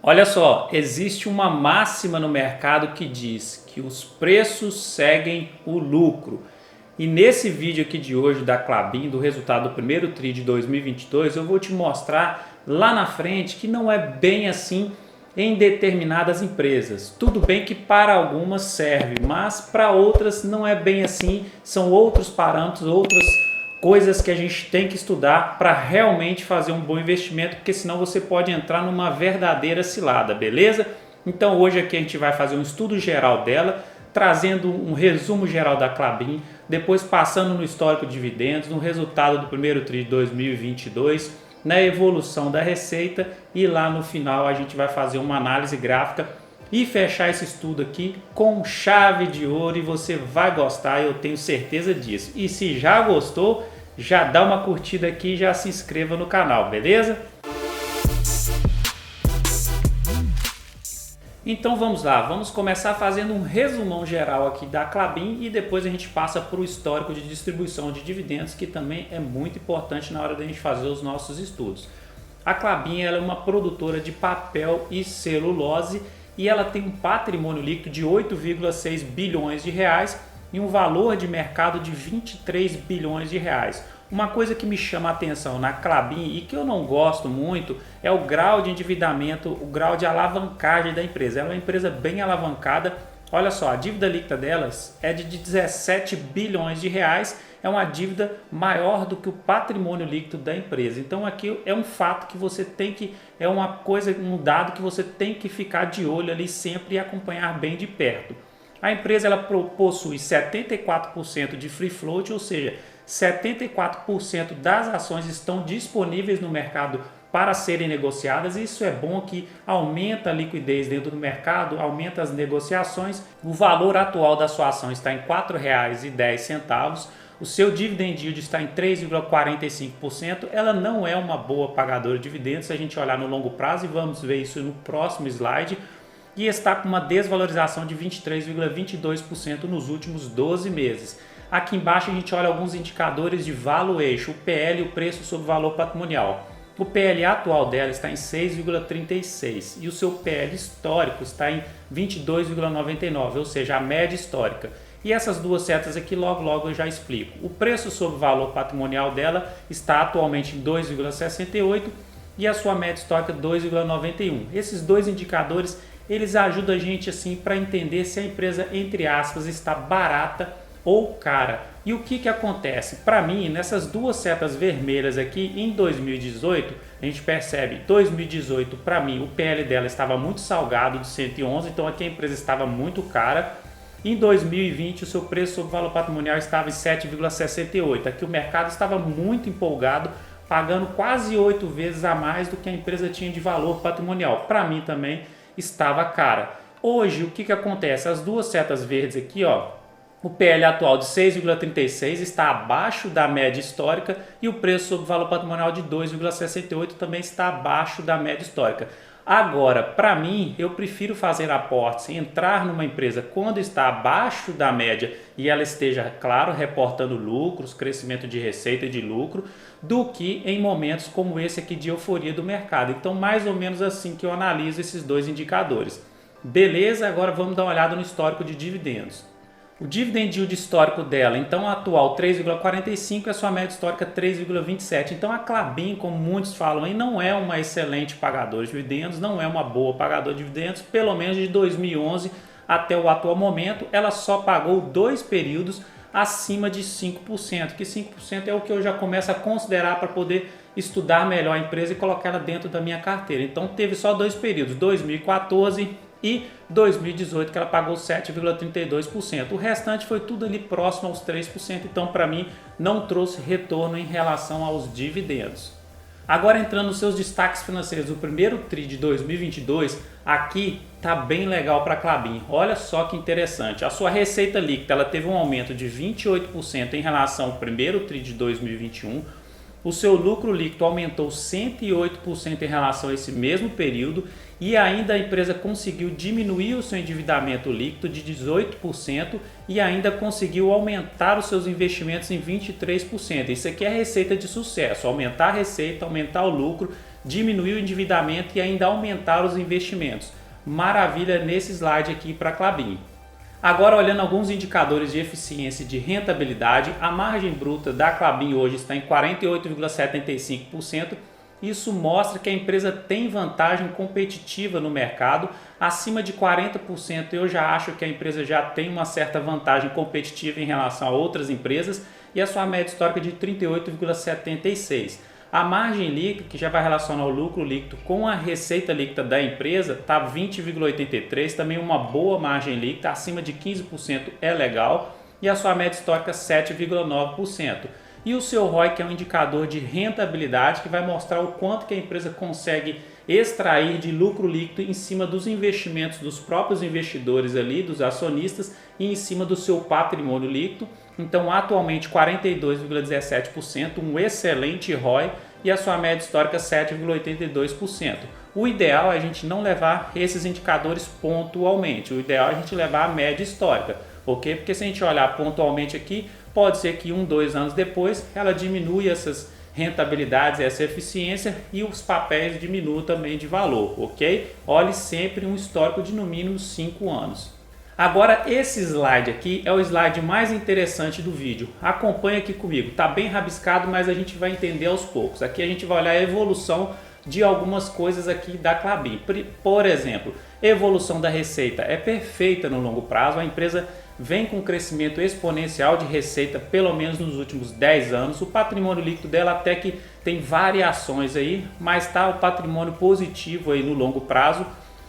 Olha só, existe uma máxima no mercado que diz que os preços seguem o lucro. E nesse vídeo aqui de hoje da Klabin, do resultado do primeiro TRI de 2022, eu vou te mostrar lá na frente que não é bem assim em determinadas empresas. Tudo bem que para algumas serve, mas para outras não é bem assim, são outros parâmetros, outras coisas que a gente tem que estudar para realmente fazer um bom investimento, porque senão você pode entrar numa verdadeira cilada, beleza? Então hoje aqui a gente vai fazer um estudo geral dela, trazendo um resumo geral da Klabin, depois passando no histórico de dividendos, no resultado do primeiro TRI de 2022, na evolução da receita e lá no final a gente vai fazer uma análise gráfica e fechar esse estudo aqui com chave de ouro, e você vai gostar, eu tenho certeza disso. E se já gostou, já dá uma curtida aqui e já se inscreva no canal, beleza? Então vamos lá, vamos começar fazendo um resumão geral aqui da Klabin e depois a gente passa para o histórico de distribuição de dividendos, que também é muito importante na hora da gente fazer os nossos estudos. A Klabin ela é uma produtora de papel e celulose e ela tem um patrimônio líquido de 8,6 bilhões de reais e um valor de mercado de 23 bilhões de reais. Uma coisa que me chama a atenção na Klabin e que eu não gosto muito é o grau de endividamento, o grau de alavancagem da empresa. Ela é uma empresa bem alavancada. Olha só, a dívida líquida delas é de 17 bilhões de reais, é uma dívida maior do que o patrimônio líquido da empresa. Então aqui é um fato que você tem que, é uma coisa, um dado que você tem que ficar de olho ali sempre e acompanhar bem de perto. A empresa ela possui 74% de free float, ou seja, 74% das ações estão disponíveis no mercado para serem negociadas. Isso é bom, que aumenta a liquidez dentro do mercado, aumenta as negociações. O valor atual da sua ação está em R$ 4,10. O seu dividend yield está em 3,45%. Ela não é uma boa pagadora de dividendos se a gente olhar no longo prazo, e vamos ver isso no próximo slide. E está com uma desvalorização de 23,22% nos últimos 12 meses. Aqui embaixo a gente olha alguns indicadores de valuation, o PL, o preço sobre valor patrimonial. O PL atual dela está em 6,36 e o seu PL histórico está em 22,99, ou seja, a média histórica. E essas duas setas aqui logo eu já explico. O preço sobre valor patrimonial dela está atualmente em 2,68 e a sua média histórica 2,91. Esses dois indicadores eles ajudam a gente assim para entender se a empresa, entre aspas, está barata ou cara. E o que acontece? Para mim, nessas duas setas vermelhas aqui, em 2018, a gente percebe, 2018 para mim, o PL dela estava muito salgado, de 111, então aqui a empresa estava muito cara. Em 2020, o seu preço sobre valor patrimonial estava em 7,68. Aqui o mercado estava muito empolgado, pagando quase 8 vezes a mais do que a empresa tinha de valor patrimonial. Para mim também estava cara. Hoje, o que acontece? As duas setas verdes aqui, ó, o PL atual de 6,36 está abaixo da média histórica e o preço sobre valor patrimonial de 2,68 também está abaixo da média histórica. Agora, para mim, eu prefiro fazer aportes, entrar numa empresa quando está abaixo da média e ela esteja, claro, reportando lucros, crescimento de receita e de lucro, do que em momentos como esse aqui de euforia do mercado. Então, mais ou menos assim que eu analiso esses dois indicadores. Beleza? Agora vamos dar uma olhada no histórico de dividendos. O dividend yield histórico dela, então atual 3,45 e a sua média histórica 3,27. Então a Klabin, como muitos falam aí, não é uma excelente pagadora de dividendos, não é uma boa pagadora de dividendos, pelo menos de 2011 até o atual momento, ela só pagou 2 períodos acima de 5%, que 5% é o que eu já começo a considerar para poder estudar melhor a empresa e colocar ela dentro da minha carteira. Então teve só 2 períodos, 2014 e 2018, que ela pagou 7,32%. O restante foi tudo ali próximo aos 3%, então para mim não trouxe retorno em relação aos dividendos. Agora entrando nos seus destaques financeiros do primeiro TRI de 2022, aqui tá bem legal para a Klabin. Olha só que interessante, a sua receita líquida ela teve um aumento de 28% em relação ao primeiro TRI de 2021. O seu lucro líquido aumentou 108% em relação a esse mesmo período e ainda a empresa conseguiu diminuir o seu endividamento líquido de 18% e ainda conseguiu aumentar os seus investimentos em 23%. Isso aqui é a receita de sucesso, aumentar a receita, aumentar o lucro, diminuir o endividamento e ainda aumentar os investimentos. Maravilha nesse slide aqui para a Klabin. Agora, olhando alguns indicadores de eficiência e de rentabilidade, a margem bruta da Klabin hoje está em 48,75%. Isso mostra que a empresa tem vantagem competitiva no mercado. Acima de 40% eu já acho que a empresa já tem uma certa vantagem competitiva em relação a outras empresas, e a sua média histórica de 38,76%. A margem líquida, que já vai relacionar o lucro líquido com a receita líquida da empresa, está 20,83%, também uma boa margem líquida, acima de 15% é legal, e a sua média histórica 7,9%. E o seu ROI, que é um indicador de rentabilidade, que vai mostrar o quanto que a empresa consegue extrair de lucro líquido em cima dos investimentos dos próprios investidores ali, dos acionistas, e em cima do seu patrimônio líquido. Então, atualmente 42,17%, um excelente ROI, e a sua média histórica 7,82%. O ideal é a gente não levar esses indicadores pontualmente, o ideal é a gente levar a média histórica, ok? Porque se a gente olhar pontualmente aqui, pode ser que 2 anos depois ela diminui essas rentabilidades, essa eficiência, e os papéis diminuam também de valor, ok? Olhe sempre um histórico de no mínimo 5 anos. Agora, esse slide aqui é o slide mais interessante do vídeo. Acompanhe aqui comigo. Está bem rabiscado, mas a gente vai entender aos poucos. Aqui a gente vai olhar a evolução de algumas coisas aqui da Klabin. Por exemplo, evolução da receita é perfeita no longo prazo. A empresa vem com um crescimento exponencial de receita pelo menos nos últimos 10 anos. O patrimônio líquido dela até que tem variações aí, mas está o patrimônio positivo aí no longo prazo.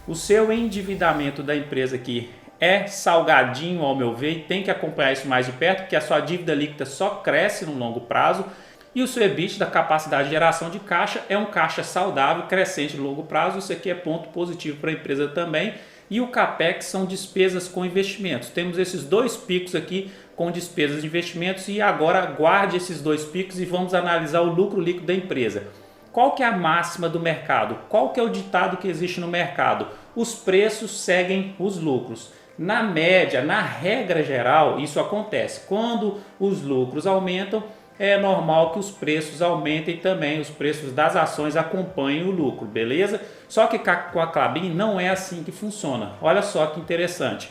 O seu endividamento da empresa aqui é salgadinho, ao meu ver, e tem que acompanhar isso mais de perto, porque a sua dívida líquida só cresce no longo prazo, e o seu EBITDA, da capacidade de geração de caixa, é um caixa saudável, crescente no longo prazo. Isso aqui é ponto positivo para a empresa também. E o CAPEX são despesas com investimentos. Temos esses 2 picos aqui com despesas de investimentos, e agora guarde esses 2 picos e vamos analisar o lucro líquido da empresa. Qual que é a máxima do mercado? Qual que é o ditado que existe no mercado? Os preços seguem os lucros. Na média, na regra geral, isso acontece. Quando os lucros aumentam, é normal que os preços aumentem também, os preços das ações acompanhem o lucro, beleza? Só que com a Klabin não é assim que funciona. Olha só que interessante.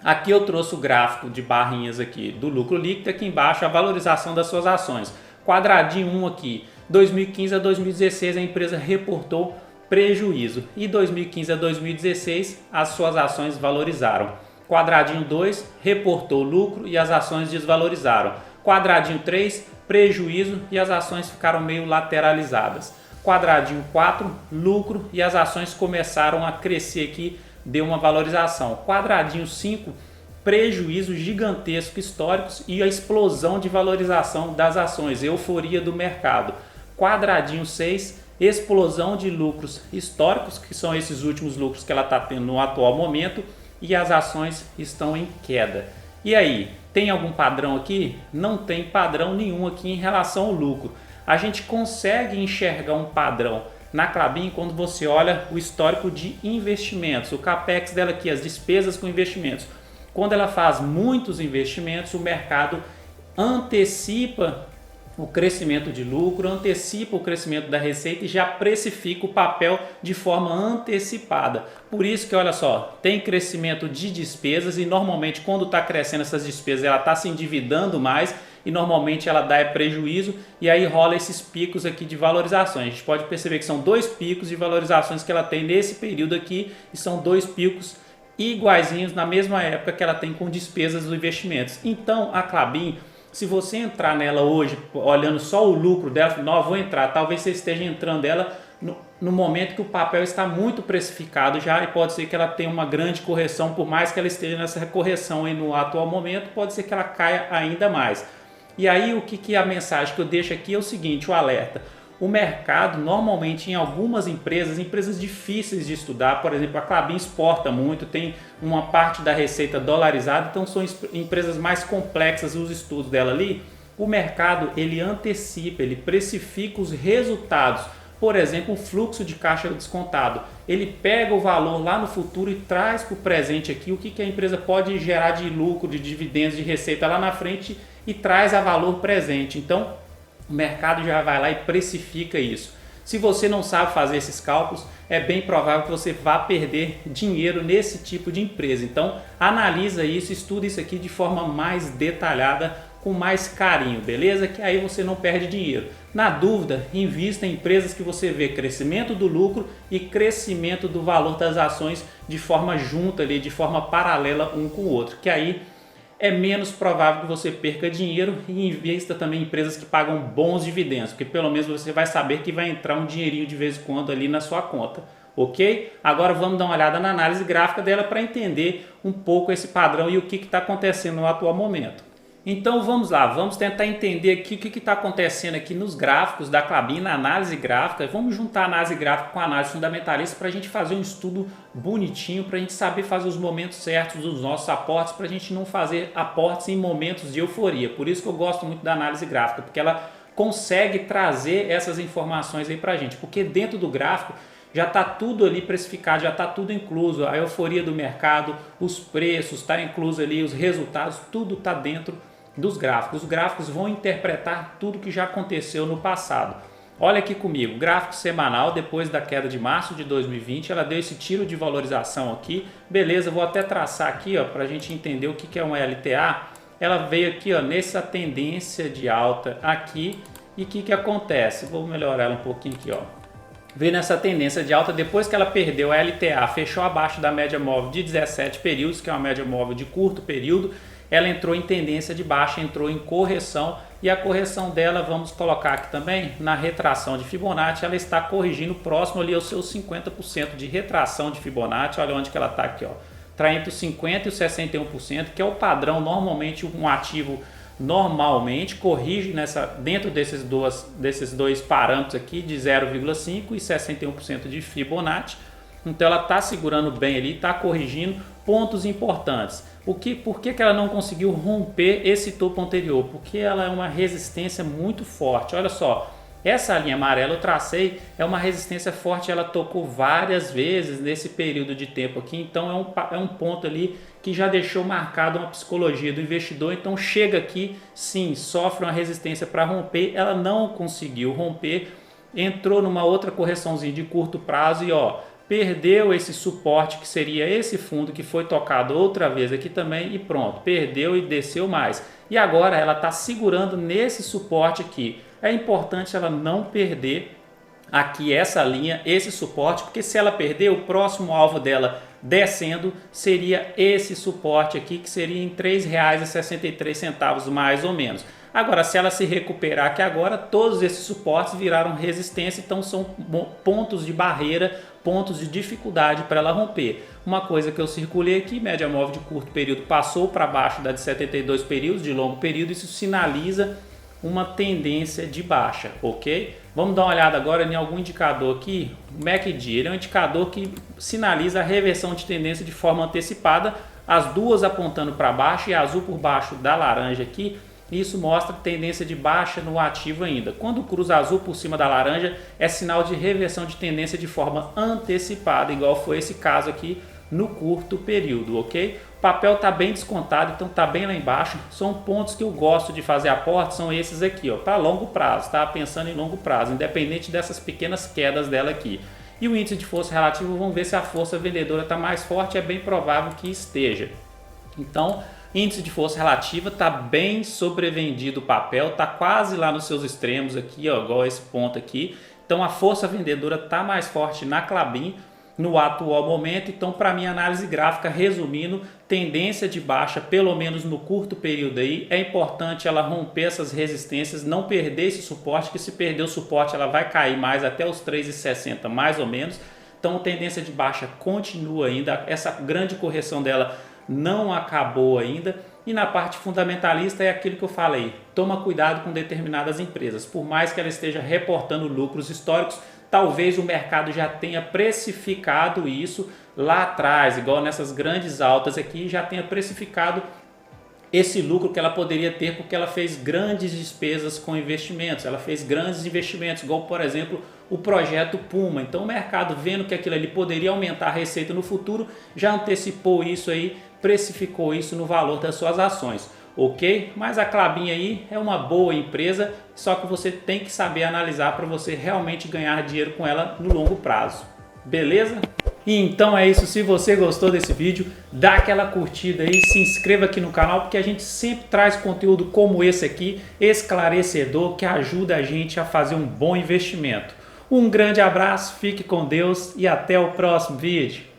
Aqui eu trouxe o gráfico de barrinhas aqui do lucro líquido, aqui embaixo a valorização das suas ações. Quadradinho 1 aqui, 2015 a 2016 a empresa reportou prejuízo, e 2015 a 2016 as suas ações valorizaram. Quadradinho 2 reportou lucro e as ações desvalorizaram. Quadradinho 3 prejuízo e as ações ficaram meio lateralizadas. Quadradinho 4 lucro e as ações começaram a crescer aqui, deu uma valorização. Quadradinho 5 prejuízos gigantescos históricos e a explosão de valorização das ações, euforia do mercado. Quadradinho 6 explosão de lucros históricos, que são esses últimos lucros que ela está tendo no atual momento, e as ações estão em queda. E aí, tem algum padrão aqui? Não tem padrão nenhum aqui em relação ao lucro. A gente consegue enxergar um padrão na Klabin quando você olha o histórico de investimentos, o CAPEX dela aqui, as despesas com investimentos. Quando ela faz muitos investimentos, o mercado antecipa o crescimento de lucro, antecipa o crescimento da receita e já precifica o papel de forma antecipada. Por isso que, olha só, tem crescimento de despesas, e normalmente quando está crescendo essas despesas ela está se endividando mais, e normalmente ela dá prejuízo, e aí rola esses picos aqui de valorizações. A gente pode perceber que são 2 picos de valorizações que ela tem nesse período aqui, e são 2 picos iguaizinhos na mesma época que ela tem com despesas dos investimentos. Então a Klabin, se você entrar nela hoje, olhando só o lucro dela, não, vou entrar, talvez você esteja entrando nela no momento que o papel está muito precificado já, e pode ser que ela tenha uma grande correção, por mais que ela esteja nessa correção aí no atual momento, pode ser que ela caia ainda mais. E aí o que a mensagem que eu deixo aqui é o seguinte, o alerta. O mercado, normalmente em algumas empresas difíceis de estudar, por exemplo, a Klabin exporta muito, tem uma parte da receita dolarizada, então são empresas mais complexas os estudos dela ali. O mercado, ele antecipa, ele precifica os resultados. Por exemplo, o fluxo de caixa descontado. Ele pega o valor lá no futuro e traz para o presente aqui o que a empresa pode gerar de lucro, de dividendos, de receita lá na frente, e traz a valor presente. Então, o mercado já vai lá e precifica isso. Se você não sabe fazer esses cálculos, é bem provável que você vá perder dinheiro nesse tipo de empresa. Então, analisa isso, estuda isso aqui de forma mais detalhada, com mais carinho, beleza? Que aí você não perde dinheiro. Na dúvida, invista em empresas que você vê crescimento do lucro e crescimento do valor das ações de forma junta ali, de forma paralela um com o outro, que aí é menos provável que você perca dinheiro, e invista também em empresas que pagam bons dividendos, porque pelo menos você vai saber que vai entrar um dinheirinho de vez em quando ali na sua conta, ok? Agora vamos dar uma olhada na análise gráfica dela para entender um pouco esse padrão e o que está acontecendo no atual momento. Então vamos lá, vamos tentar entender aqui o que está acontecendo aqui nos gráficos da Klabin, na análise gráfica. Vamos juntar a análise gráfica com a análise fundamentalista para a gente fazer um estudo bonitinho, para a gente saber fazer os momentos certos dos nossos aportes, para a gente não fazer aportes em momentos de euforia. Por isso que eu gosto muito da análise gráfica, porque ela consegue trazer essas informações aí para a gente, porque dentro do gráfico já está tudo ali precificado, já está tudo incluso, a euforia do mercado, os preços, está incluso ali os resultados, tudo está dentro dos gráficos. Os gráficos vão interpretar tudo que já aconteceu no passado. Olha aqui comigo, gráfico semanal, depois da queda de março de 2020, ela deu esse tiro de valorização aqui. Beleza, vou até traçar aqui para a gente entender o que é uma LTA. Ela veio aqui nessa tendência de alta aqui, e o que acontece? Vou melhorar ela um pouquinho aqui. Veio nessa tendência de alta, depois que ela perdeu a LTA, fechou abaixo da média móvel de 17 períodos, que é uma média móvel de curto período, ela entrou em tendência de baixa, entrou em correção, e a correção dela, vamos colocar aqui também, na retração de Fibonacci, ela está corrigindo próximo ali aos seus 50% de retração de Fibonacci. Olha onde que ela está aqui, está entre os 50% e os 61%, que é o padrão. Normalmente um ativo normalmente corrige dentro desses dois parâmetros aqui, de 0,5% e 61% de Fibonacci. Então ela está segurando bem ali, está corrigindo pontos importantes. Por que ela não conseguiu romper esse topo anterior? Porque ela é uma resistência muito forte. Olha só, essa linha amarela eu tracei, é uma resistência forte, ela tocou várias vezes nesse período de tempo aqui. Então é um ponto ali que já deixou marcado uma psicologia do investidor. Então chega aqui, sim, sofre uma resistência para romper, ela não conseguiu romper, entrou numa outra correçãozinha de curto prazo e perdeu esse suporte, que seria esse fundo que foi tocado outra vez aqui também, e pronto, perdeu e desceu mais. E agora ela está segurando nesse suporte aqui. É importante ela não perder aqui essa linha, esse suporte, porque se ela perder, o próximo alvo dela descendo seria esse suporte aqui, que seria em R$ 3,63 mais ou menos. Agora, se ela se recuperar aqui agora, todos esses suportes viraram resistência, então são pontos de barreira, pontos de dificuldade para ela romper. Uma coisa que eu circulei aqui, média móvel de curto período passou para baixo da de 72 períodos, de longo período, isso sinaliza uma tendência de baixa, ok? Vamos dar uma olhada agora em algum indicador aqui. O MACD, ele é um indicador que sinaliza a reversão de tendência de forma antecipada, as duas apontando para baixo e a azul por baixo da laranja aqui. Isso mostra tendência de baixa no ativo ainda. Quando cruza azul por cima da laranja, é sinal de reversão de tendência de forma antecipada, igual foi esse caso aqui no curto período, ok? O papel está bem descontado, então está bem lá embaixo. São pontos que eu gosto de fazer aporte, são esses aqui, para longo prazo, tá? Pensando em longo prazo, independente dessas pequenas quedas dela aqui. E o índice de força relativa, vamos ver se a força vendedora está mais forte, é bem provável que esteja. Então, índice de força relativa está bem sobrevendido o papel, está quase lá nos seus extremos aqui, igual esse ponto aqui. Então a força vendedora está mais forte na Klabin no atual momento. Então, para minha análise gráfica, resumindo, tendência de baixa, pelo menos no curto período aí, é importante ela romper essas resistências, não perder esse suporte, que se perder o suporte ela vai cair mais até os 3,60 mais ou menos. Então tendência de baixa continua ainda, essa grande correção dela não acabou ainda. E na parte fundamentalista é aquilo que eu falei, toma cuidado com determinadas empresas, por mais que ela esteja reportando lucros históricos, talvez o mercado já tenha precificado isso lá atrás, igual nessas grandes altas aqui, já tenha precificado esse lucro que ela poderia ter, porque ela fez grandes despesas com investimentos, ela fez grandes investimentos, igual por exemplo o projeto Puma. Então o mercado, vendo que aquilo ali poderia aumentar a receita no futuro, já antecipou isso aí, precificou isso no valor das suas ações. ok? Mas a Klabin aí é uma boa empresa, só que você tem que saber analisar para você realmente ganhar dinheiro com ela no longo prazo, beleza? E então é isso, se você gostou desse vídeo, dá aquela curtida aí, se inscreva aqui no canal, porque a gente sempre traz conteúdo como esse aqui, esclarecedor, que ajuda a gente a fazer um bom investimento. Um grande abraço, fique com Deus e até o próximo vídeo.